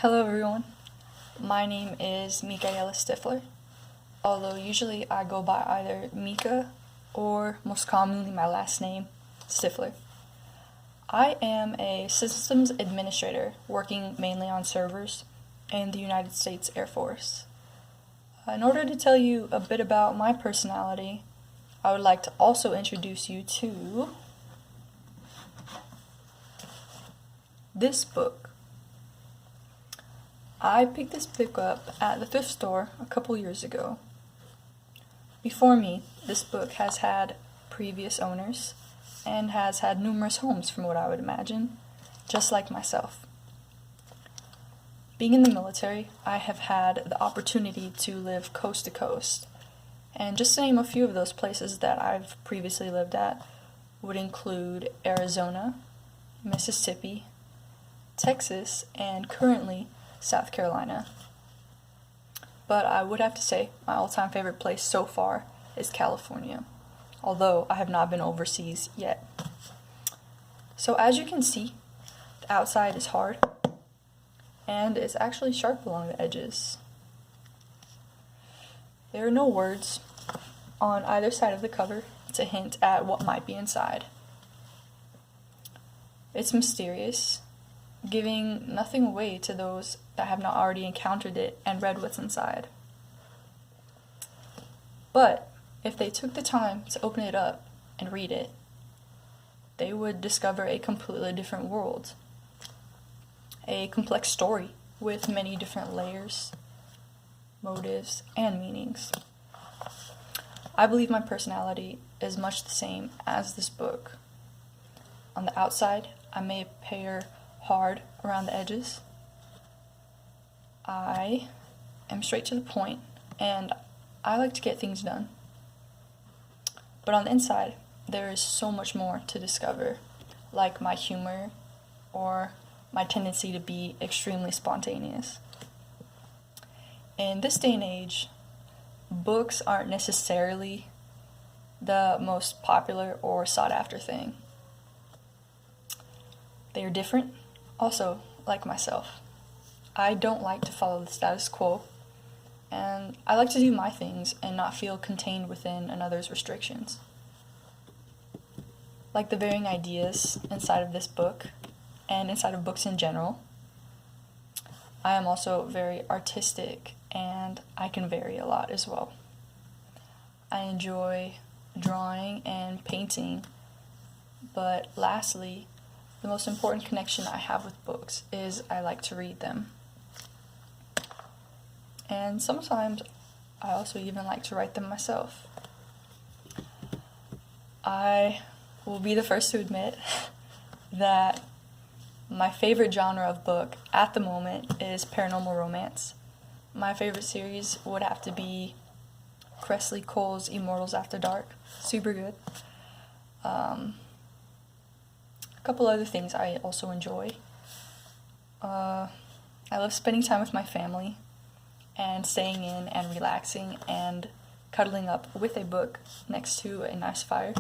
Hello everyone, my name is Michaela Stifler, although usually I go by either Mika or most commonly my last name, Stifler. I am a systems administrator working mainly on servers in the United States Air Force. In order to tell you a bit about my personality, I would like to also introduce you to this book. I picked this book up at the thrift store a couple years ago. Before me, this book has had previous owners and has had numerous homes from what I would imagine, just like myself. Being in the military, I have had the opportunity to live coast to coast, and just to name a few of those places that I've previously lived at would include Arizona, Mississippi, Texas, and currently South Carolina. But I would have to say my all-time favorite place so far is California, although I have not been overseas yet. So as you can see, the outside is hard and it's actually sharp along the edges. There are no words on either side of the cover to hint at what might be inside. It's mysterious, giving nothing away to those that have not already encountered it and read what's inside. But if they took the time to open it up and read it, they would discover a completely different world. A complex story with many different layers, motives, and meanings. I believe my personality is much the same as this book. On the outside, I may appear hard around the edges. I am straight to the point, and I like to get things done. But on the inside, there is so much more to discover, like my humor or my tendency to be extremely spontaneous. In this day and age, books aren't necessarily the most popular or sought after thing. They are different. Also, like myself, I don't like to follow the status quo, and I like to do my things and not feel contained within another's restrictions. Like the varying ideas inside of this book, and inside of books in general, I am also very artistic, and I can vary a lot as well. I enjoy drawing and painting, but lastly, the most important connection I have with books is I like to read them. And sometimes I also even like to write them myself. I will be the first to admit that my favorite genre of book at the moment is paranormal romance. My favorite series would have to be Kresley Cole's Immortals After Dark. Super good. A couple other things I also enjoy. I love spending time with my family and staying in and relaxing and cuddling up with a book next to a nice fire.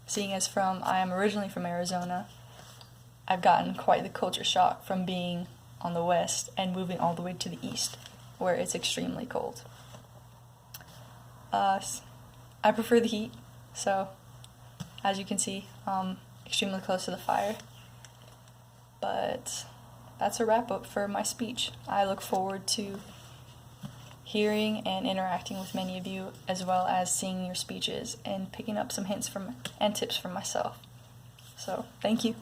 Seeing as I am originally from Arizona, I've gotten quite the culture shock from being on the west and moving all the way to the east, where it's extremely cold. I prefer the heat, so as you can see, extremely close to the fire. But that's a wrap up for my speech. I look forward to hearing and interacting with many of you, as well as seeing your speeches and picking up some hints and tips from myself. So, thank you.